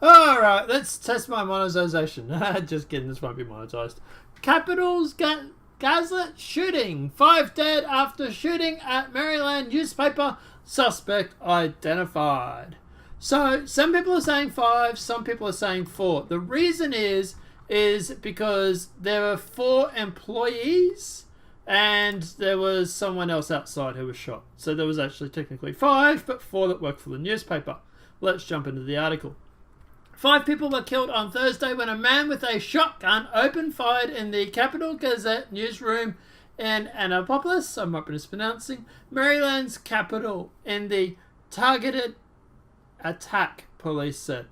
Alright, let's test my monetization. Just kidding, this won't be monetized. Capital-Gazette shooting. 5 dead after shooting at Maryland newspaper. Suspect identified. So, some people are saying 5, some people are saying 4. The reason is because there were 4 employees and there was someone else outside who was shot. So there was actually technically 5, but 4 that worked for the newspaper. Let's jump into the article. 5 people were killed on Thursday when a man with a shotgun opened fire in the Capital-Gazette newsroom in Annapolis, I might be mispronouncing, Maryland's capital, in the targeted attack, police said.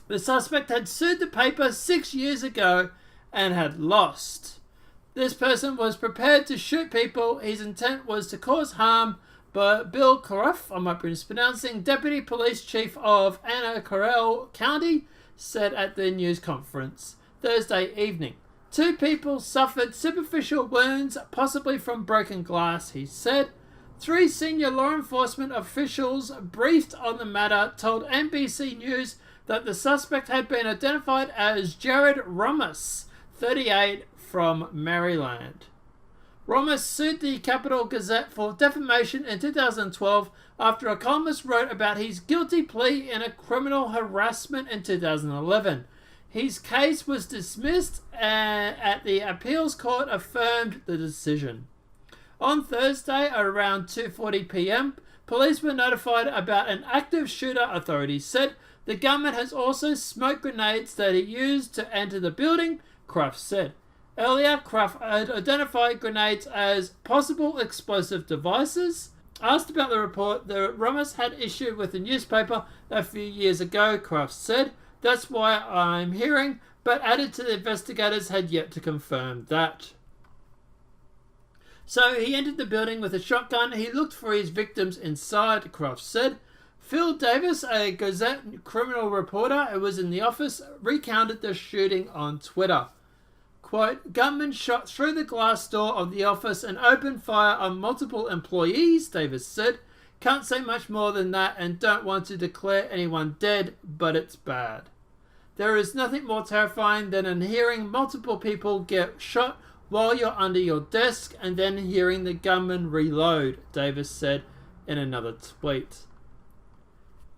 The suspect had sued the paper 6 years ago and had lost. This person was prepared to shoot people. His intent was to cause harm, but Bill Cruff, I might be mispronouncing, Deputy Police Chief of Annapolis County, said at the news conference Thursday evening. 2 people suffered superficial wounds, possibly from broken glass, he said. 3 senior law enforcement officials briefed on the matter told NBC News that the suspect had been identified as Jared Ramos, 38, from Maryland. Ramos sued the Capital-Gazette for defamation in 2012 after a columnist wrote about his guilty plea in a criminal harassment in 2011. His case was dismissed and the appeals court affirmed the decision. On Thursday at around 2:40 p.m, police were notified about an active shooter, authorities said. The gunman has also smoked grenades that he used to enter the building, Cruff said. Earlier, Cruff had identified grenades as possible explosive devices. Asked about the report that Ramos had issued with the newspaper a few years ago, Cruff said, "That's why I'm hearing," but added to the investigators had yet to confirm that. So he entered the building with a shotgun. He looked for his victims inside, Cruff said. Phil Davis, a Gazette criminal reporter who was in the office, recounted the shooting on Twitter. Quote, "Gunman shot through the glass door of the office and opened fire on multiple employees," Davis said. "Can't say much more than that and don't want to declare anyone dead, but it's bad. There is nothing more terrifying than hearing multiple people get shot while you're under your desk and then hearing the gunman reload," Davis said in another tweet.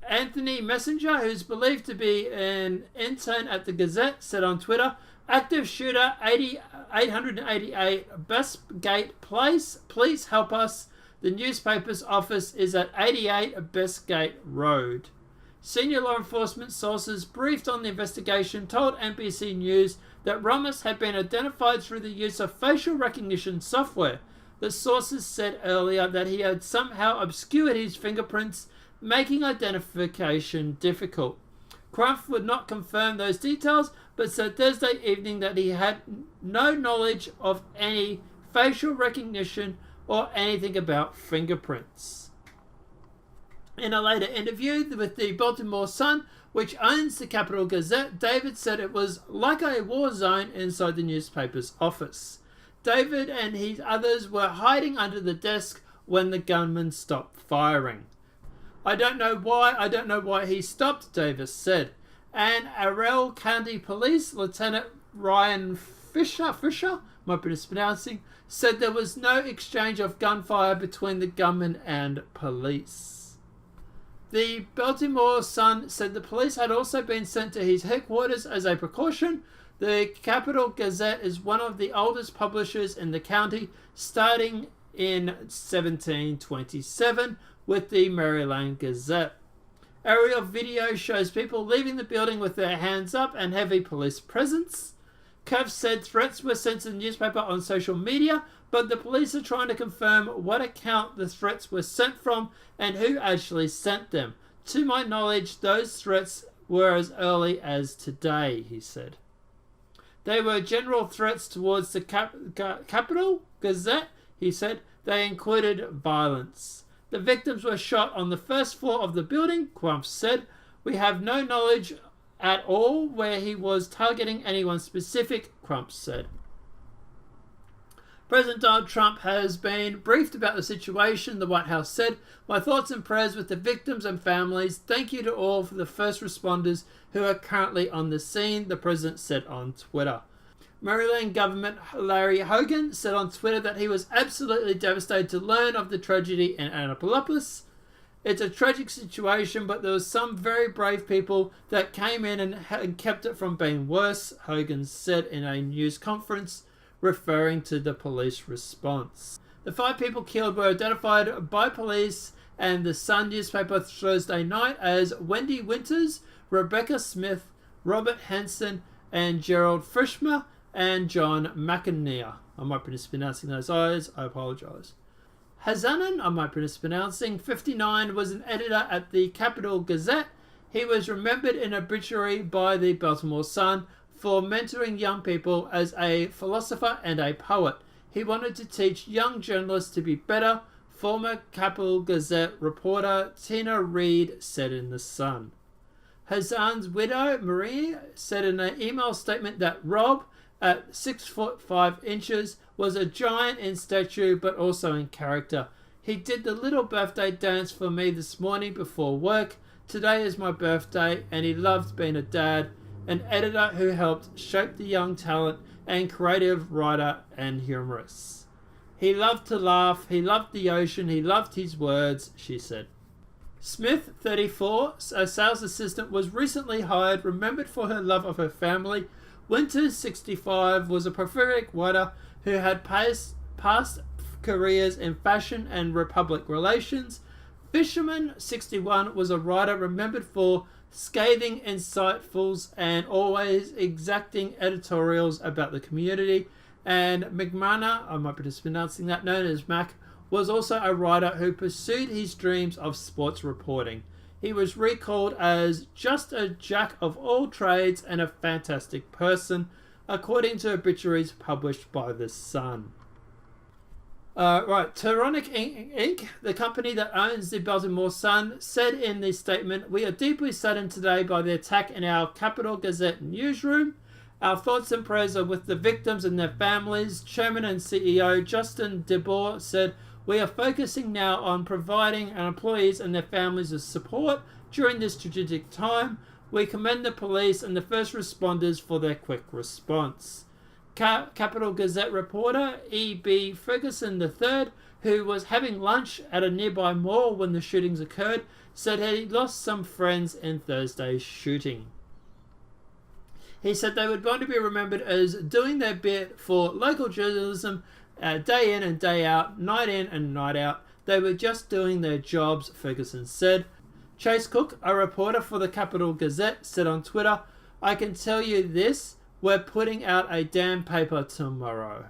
Anthony Messenger, who's believed to be an intern at the Gazette, said on Twitter, "Active shooter 888 Bestgate Place. Please help us. The newspaper's office is at 88 Bestgate Road." Senior law enforcement sources briefed on the investigation told NBC News that Ramos had been identified through the use of facial recognition software. The sources said earlier that he had somehow obscured his fingerprints, making identification difficult. Cruff would not confirm those details, but said Thursday evening that he had no knowledge of any facial recognition or anything about fingerprints. In a later interview with the Baltimore Sun, which owns the Capital-Gazette, David said it was like a war zone inside the newspaper's office. David and his others were hiding under the desk when the gunman stopped firing. I don't know why he stopped, Davis said. And Arell County Police Lieutenant Ryan Fisher, might be mispronouncing, said there was no exchange of gunfire between the gunman and police. The Baltimore Sun said the police had also been sent to his headquarters as a precaution. The Capital-Gazette is one of the oldest publishers in the county, starting in 1727 with the Maryland Gazette. Aerial video shows people leaving the building with their hands up and heavy police presence. Cove said threats were sent to the newspaper on social media, but the police are trying to confirm what account the threats were sent from and who actually sent them. To my knowledge, those threats were as early as today, he said. They were general threats towards the Capital-Gazette, he said. They included violence. The victims were shot on the first floor of the building, Cruff said. We have no knowledge at all where he was targeting anyone specific, Cruff said. President Donald Trump has been briefed about the situation. The White House said, "My thoughts and prayers with the victims and families. Thank you to all for the first responders who are currently on the scene," the president said on Twitter. Maryland Governor Larry Hogan said on Twitter that he was absolutely devastated to learn of the tragedy in Annapolis. "It's a tragic situation, but there was some very brave people that came in and kept it from being worse," Hogan said in a news conference, referring to the police response. The 5 people killed were identified by police and the Sun newspaper Thursday night as Wendy Winters, Rebecca Smith, Robert Henson, and Gerald Frischmer, and John McInerney. I might be mispronouncing those eyes, I apologise. Hazanan, I might be mispronouncing, 59, was an editor at the Capital-Gazette. He was remembered in an obituary by the Baltimore Sun for mentoring young people as a philosopher and a poet. He wanted to teach young journalists to be better, former Capital-Gazette reporter Tina Reed said in The Sun. Hazan's widow, Marie, said in an email statement that Rob, at 6 foot 5 inches, was a giant in stature but also in character. "He did the little birthday dance for me this morning before work. Today is my birthday, and he loved being a dad, an editor who helped shape the young talent, and creative writer and humorist. He loved to laugh, he loved the ocean, he loved his words," she said. Smith, 34, a sales assistant, was recently hired, remembered for her love of her family. Winters, 65, was a prolific writer who had past careers in fashion and public relations. Fisherman, 61, was a writer remembered for scathing insightfuls and always exacting editorials about the community. And McMahon, I might be mispronouncing that, known as Mac, was also a writer who pursued his dreams of sports reporting. He was recalled as just a jack of all trades and a fantastic person, according to obituaries published by The Sun. Teronic Inc., the company that owns the Baltimore Sun, said in the statement, "We are deeply saddened today by the attack in our Capital-Gazette newsroom. Our thoughts and prayers are with the victims and their families." Chairman and CEO Justin DeBoer said, "We are focusing now on providing our employees and their families with support during this tragic time. We commend the police and the first responders for their quick response." Capital-Gazette reporter E.B. Ferguson III, who was having lunch at a nearby mall when the shootings occurred, said he lost some friends in Thursday's shooting. He said they would want to be remembered as doing their bit for local journalism, day in and day out, night in and night out. They were just doing their jobs, Ferguson said. Chase Cook, a reporter for the Capital-Gazette, said on Twitter, "I can tell you this, we're putting out a damn paper tomorrow."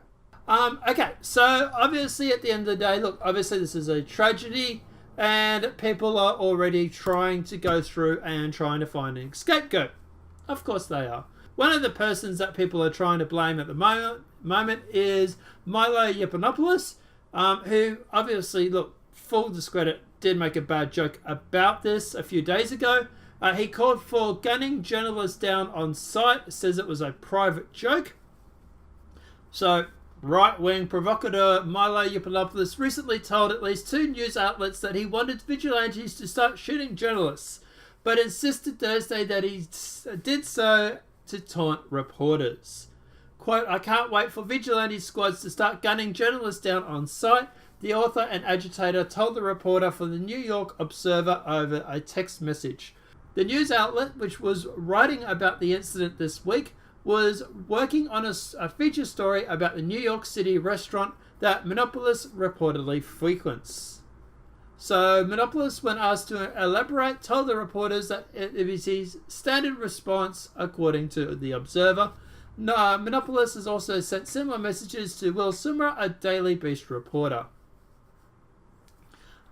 Okay, so obviously at the end of the day, look, obviously this is a tragedy and people are already trying to go through and trying to find an scapegoat. Of course they are. One of the persons that people are trying to blame at the moment is Milo Yiannopoulos, who obviously, look, full discredit, did make a bad joke about this a few days ago. He called for gunning journalists down on site, says it was a private joke. So, right-wing provocateur Milo Yiannopoulos recently told at least 2 news outlets that he wanted vigilantes to start shooting journalists, but insisted Thursday that he did so to taunt reporters. Quote, "I can't wait for vigilante squads to start gunning journalists down on site," the author and agitator told the reporter for the New York Observer over a text message. The news outlet, which was writing about the incident this week, was working on a feature story about the New York City restaurant that Yiannopoulos reportedly frequents. So Yiannopoulos, when asked to elaborate, told the reporters that it was his standard response, according to the Observer. Yiannopoulos has also sent similar messages to Will Summer, a Daily Beast reporter.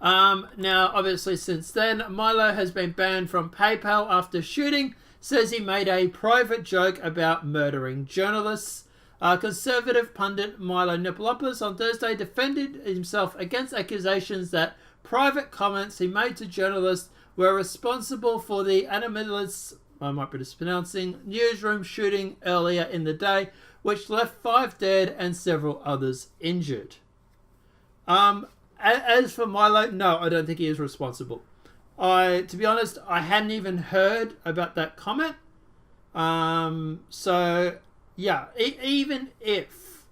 Now, obviously, since then, Milo has been banned from PayPal after shooting. Says he made a private joke about murdering journalists. Conservative pundit Milo Yiannopoulos on Thursday defended himself against accusations that private comments he made to journalists were responsible for the I might be mispronouncing, newsroom shooting earlier in the day, which left 5 dead and several others injured. As for Milo, no, I don't think he is responsible. To be honest, I hadn't even heard about that comment. So, yeah, even if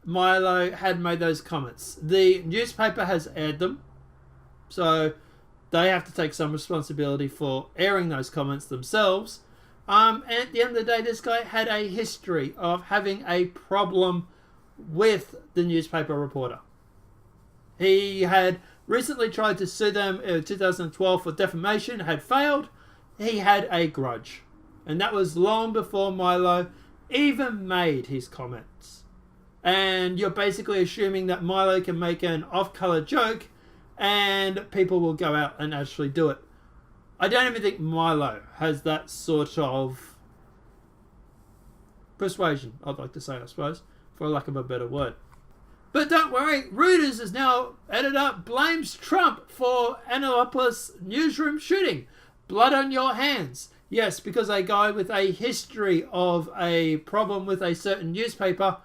Milo had made those comments, the newspaper has aired them. So, they have to take some responsibility for airing those comments themselves. And at the end of the day, this guy had a history of having a problem with the newspaper reporter. He had recently tried to sue them in 2012 for defamation, had failed. He had a grudge. And that was long before Milo even made his comments. And you're basically assuming that Milo can make an off-color joke and people will go out and actually do it. I don't even think Milo has that sort of persuasion, I'd like to say, I suppose, for lack of a better word. But don't worry, Reuters is now editor blames Trump for Annapolis newsroom shooting. Blood on your hands. Yes, because a guy with a history of a problem with a certain newspaper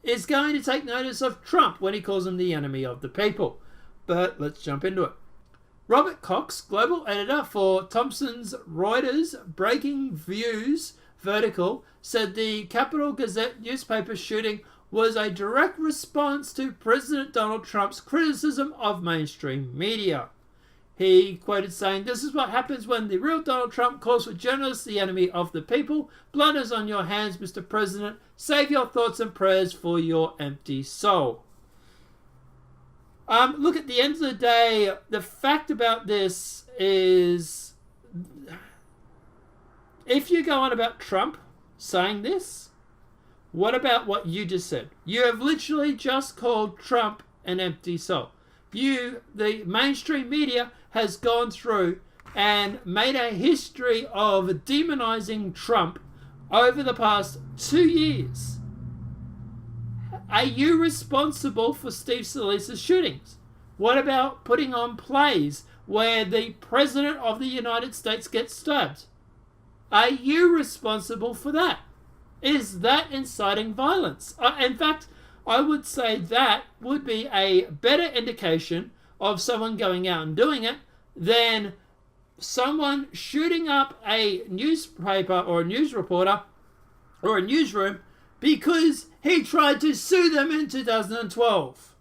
is going to take notice of Trump when he calls him the enemy of the people. But let's jump into it. Robert Cox, global editor for Thomson's Reuters Breaking Views vertical, said the Capital-Gazette newspaper shooting was a direct response to President Donald Trump's criticism of mainstream media. He quoted saying, "This is what happens when the real Donald Trump calls for journalists the enemy of the people. Blood is on your hands, Mr. President. Save your thoughts and prayers for your empty soul." Look, at the end of the day, the fact about this is, if you go on about Trump saying this, what about what you just said? You have literally just called Trump an empty soul. The mainstream media has gone through and made a history of demonizing Trump over the past 2 years. Are you responsible for Steve Scalise's shootings? What about putting on plays where the President of the United States gets stabbed? Are you responsible for that? Is that inciting violence? In fact, I would say that would be a better indication of someone going out and doing it than someone shooting up a newspaper or a news reporter or a newsroom because he tried to sue them in 2012.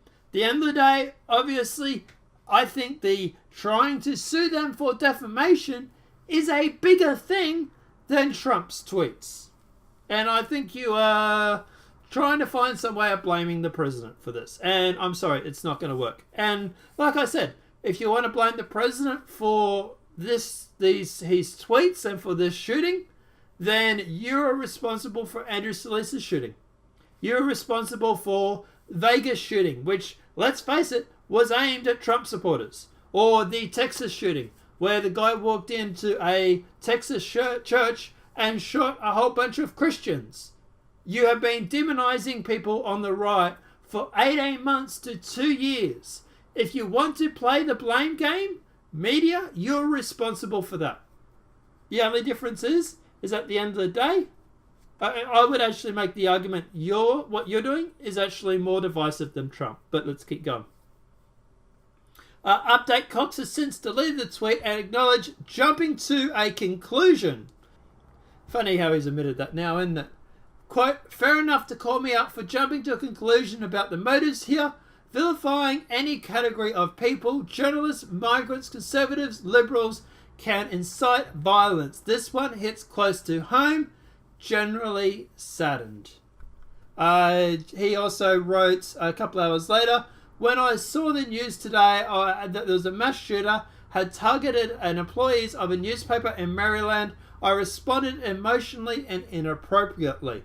At the end of the day, obviously, I think the trying to sue them for defamation is a bigger thing than Trump's tweets. And I think you are trying to find some way of blaming the president for this. And I'm sorry, it's not going to work. And like I said, if you want to blame the president for his tweets and for this shooting, then you're responsible for Andrew Scalise's shooting. You're responsible for Vegas shooting, which, let's face it, was aimed at Trump supporters. Or the Texas shooting, where the guy walked into a Texas church and shot a whole bunch of Christians. You have been demonizing people on the right for 18 months to 2 years. If you want to play the blame game, media, you're responsible for that. The only difference is at the end of the day, I would actually make the argument what you're doing is actually more divisive than Trump. But let's keep going. Update: Cox has since deleted the tweet and acknowledged jumping to a conclusion. Funny how he's admitted that now, isn't it? Quote, "Fair enough to call me out for jumping to a conclusion about the motives here. Vilifying any category of people, journalists, migrants, conservatives, liberals, can incite violence. This one hits close to home. Generally saddened." He also wrote a couple hours later, "When I saw the news today that there was a mass shooter had targeted an employees of a newspaper in Maryland, I responded emotionally and inappropriately.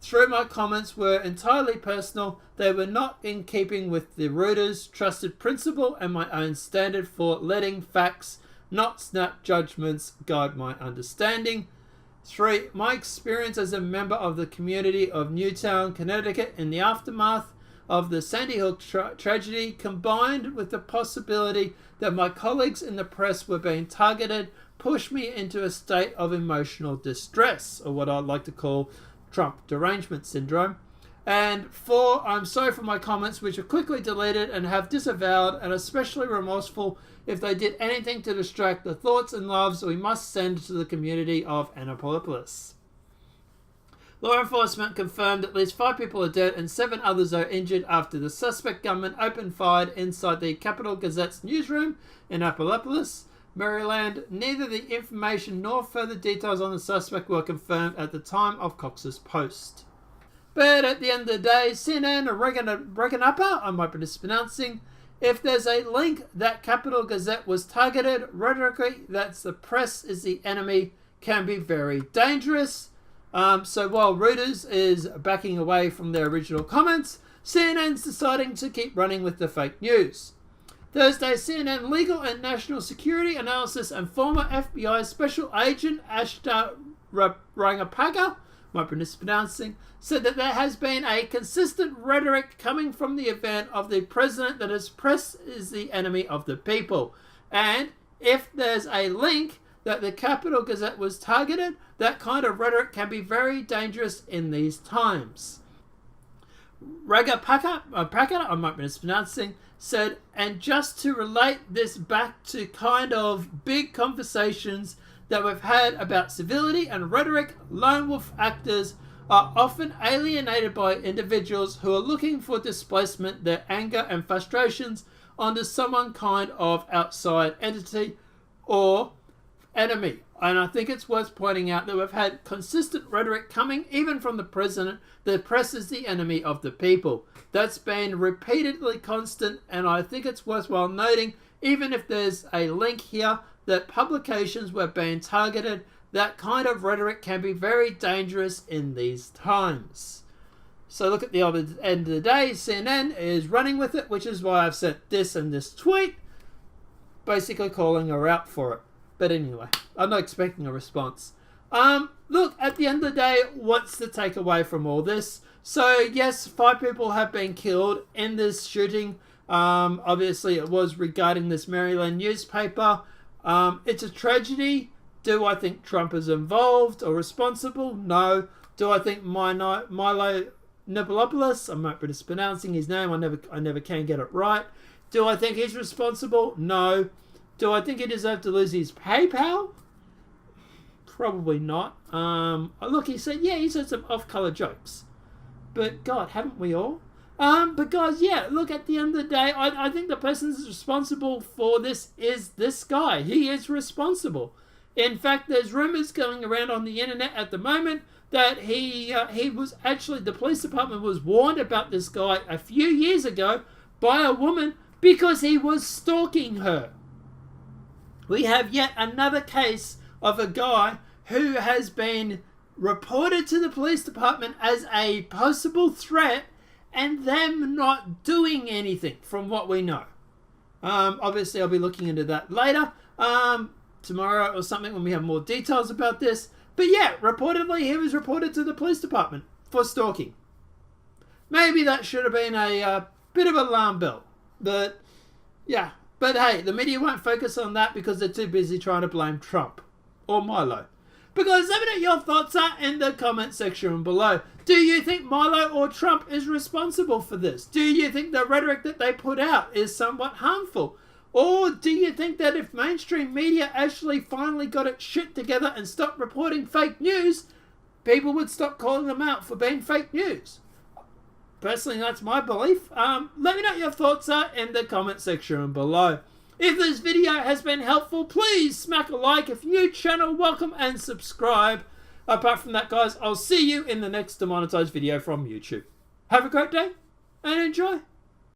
Through my comments were entirely personal. They were not in keeping with the Reuters' trusted principle and my own standard for letting facts, not snap judgments, guide my understanding. 3. My experience as a member of the community of Newtown, Connecticut in the aftermath of the Sandy Hook tragedy, combined with the possibility that my colleagues in the press were being targeted, pushed me into a state of emotional distress, or what I'd like to call Trump derangement syndrome. And 4, I'm sorry for my comments, which are quickly deleted and have disavowed, and especially remorseful if they did anything to distract the thoughts and loves we must send to the community of Annapolis. Law enforcement confirmed at least 5 people are dead and 7 others are injured after the suspect gunman opened fire inside the Capital-Gazette's newsroom in Annapolis, Maryland. Neither the information nor further details on the suspect were confirmed at the time of Cox's post. But at the end of the day, CNN reckon upper, I might be mispronouncing, if there's a link that Capital-Gazette was targeted, rhetorically that's the press is the enemy, can be very dangerous. So while Reuters is backing away from their original comments, CNN's deciding to keep running with the fake news. Thursday, CNN legal and national security analysis and former FBI special agent Ashta Rangapaka, might be mispronouncing, said that there has been a consistent rhetoric coming from the event of the president that his press is the enemy of the people. And if there's a link that the Capital-Gazette was targeted, that kind of rhetoric can be very dangerous in these times. Rangapaka, I might be mispronouncing, said, and just to relate this back to kind of big conversations that we've had about civility and rhetoric, lone wolf actors are often alienated by individuals who are looking for displacement, their anger and frustrations onto someone kind of outside entity or enemy. And I think it's worth pointing out that we've had consistent rhetoric coming even from the president. The press is the enemy of the people. That's been repeatedly constant, and I think it's worthwhile noting, even if there's a link here, that publications were being targeted. That kind of rhetoric can be very dangerous in these times. So look at the other end of the day, CNN is running with it, which is why I've sent this and this tweet, basically calling her out for it. But anyway, I'm not expecting a response. Look, at the end of the day, what's the takeaway from all this? So yes, 5 people have been killed in this shooting. Obviously, it was regarding this Maryland newspaper. It's a tragedy. Do I think Trump is involved or responsible? No. Do I think Milo Yiannopoulos, I might be mispronouncing his name, I never can get it right. Do I think he's responsible? No. Do I think he deserved to lose his PayPal? Probably not. Look, he said some off-color jokes. But God, haven't we all? But guys, yeah, look, at the end of the day, I think the person that's responsible for this is this guy. He is responsible. In fact, there's rumors going around on the internet at the moment that he was actually, the police department was warned about this guy a few years ago by a woman because he was stalking her. We have yet another case of a guy who has been reported to the police department as a possible threat and them not doing anything from what we know. Obviously, I'll be looking into that later, tomorrow or something when we have more details about this. But yeah, reportedly, he was reported to the police department for stalking. Maybe that should have been a bit of an alarm bell. But yeah. But hey, the media won't focus on that because they're too busy trying to blame Trump or Milo. Because let me know your thoughts are in the comment section below. Do you think Milo or Trump is responsible for this? Do you think the rhetoric that they put out is somewhat harmful? Or do you think that if mainstream media actually finally got its shit together and stopped reporting fake news, people would stop calling them out for being fake news? Personally, that's my belief. Let me know your thoughts are in the comment section below. If this video has been helpful, please smack a like. If you're new channel, welcome and subscribe. Apart from that, guys, I'll see you in the next demonetized video from YouTube. Have a great day and enjoy.